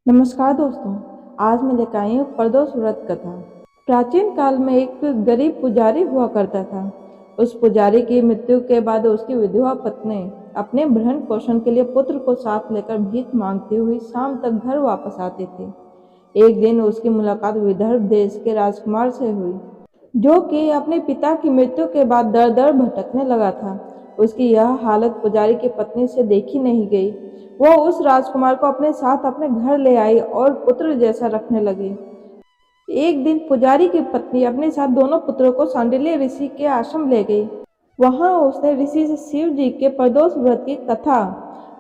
नमस्कार दोस्तों, आज मैं लेकर आई हूँ प्रदोष व्रत कथा। प्राचीन काल में एक गरीब पुजारी हुआ करता था। उस पुजारी की मृत्यु के बाद उसकी विधवा पत्नी अपने भरण पोषण के लिए पुत्र को साथ लेकर भीख मांगती हुई शाम तक घर वापस आती थी। एक दिन उसकी मुलाकात विदर्भ देश के राजकुमार से हुई, जो कि अपने पिता की मृत्यु के बाद दर दर भटकने लगा था। उसकी यह हालत पुजारी की पत्नी से देखी नहीं गई। वह उस राजकुमार को अपने साथ अपने घर ले आई और पुत्र जैसा रखने लगी। एक दिन पुजारी की पत्नी अपने साथ दोनों पुत्रों को सांडिल्य ऋषि के आश्रम ले गई। वहां उसने ऋषि से शिव जी के प्रदोष व्रत की कथा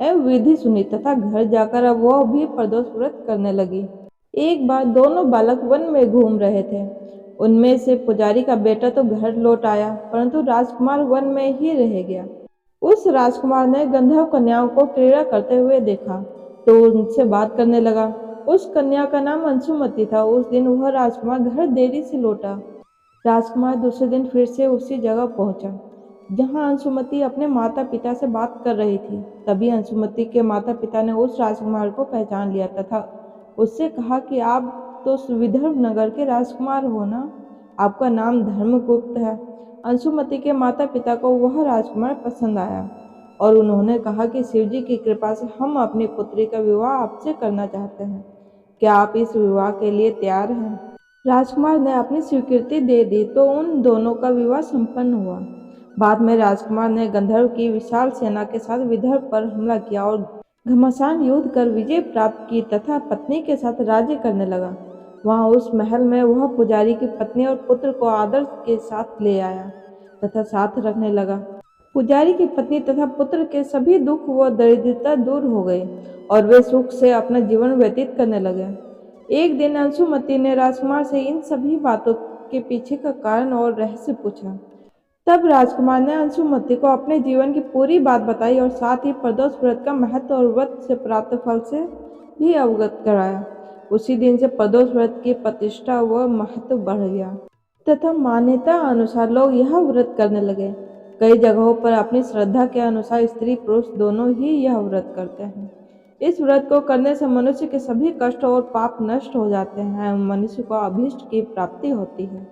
एवं विधि सुनी तथा घर जाकर अब वह भी प्रदोष व्रत करने लगी। एक बार दोनों बालक वन में घूम रहे थे। उनमें से पुजारी का बेटा तो घर लौट आया, परंतु राजकुमार वन में ही रह गया। उस राजकुमार ने गंधर्व कन्याओं को क्रीड़ा करते हुए देखा तो उनसे बात करने लगा। उस कन्या का नाम अंशुमति था। उस दिन वह राजकुमार घर देरी से लौटा। राजकुमार दूसरे दिन फिर से उसी जगह पहुंचा जहां अंशुमति अपने माता पिता से बात कर रही थी। तभी अंशुमति के माता पिता ने उस राजकुमार को पहचान लिया तथा उससे कहा कि आप तो विदर्भ नगर के राजकुमार हो ना, आपका नाम धर्मगुप्त है। अंशुमति के माता पिता को वह राजकुमार पसंद आया और उन्होंने कहा कि शिवजी की कृपा से हम अपनी पुत्री का विवाह आपसे करना चाहते हैं। क्या आप इस विवाह के लिए तैयार हैं? राजकुमार ने अपनी स्वीकृति दे दी तो उन दोनों का विवाह संपन्न हुआ। बाद में राजकुमार ने गंधर्व की विशाल सेना के साथ विदर्भ पर हमला किया और घमासान युद्ध कर विजय प्राप्त की तथा पत्नी के साथ राज्य करने लगा। वहां उस महल में वह पुजारी की पत्नी और पुत्र को आदर के साथ ले आया तथा साथ रखने लगा। पुजारी की पत्नी तथा पुत्र के सभी दुख व दरिद्रता दूर हो गई और वे सुख से अपना जीवन व्यतीत करने लगे। एक दिन अंशुमति ने राजकुमार से इन सभी बातों के पीछे का कारण और रहस्य पूछा। तब राजकुमार ने अंशुमति को अपने जीवन की पूरी बात बताई और साथ ही प्रदोष व्रत का महत्व और व्रत से प्राप्त फल से भी अवगत कराया। उसी दिन से प्रदोष व्रत की प्रतिष्ठा व महत्व बढ़ गया तथा मान्यता अनुसार लोग यह व्रत करने लगे। कई जगहों पर अपनी श्रद्धा के अनुसार स्त्री पुरुष दोनों ही यह व्रत करते हैं। इस व्रत को करने से मनुष्य के सभी कष्ट और पाप नष्ट हो जाते हैं एवं मनुष्य को अभीष्ट की प्राप्ति होती है।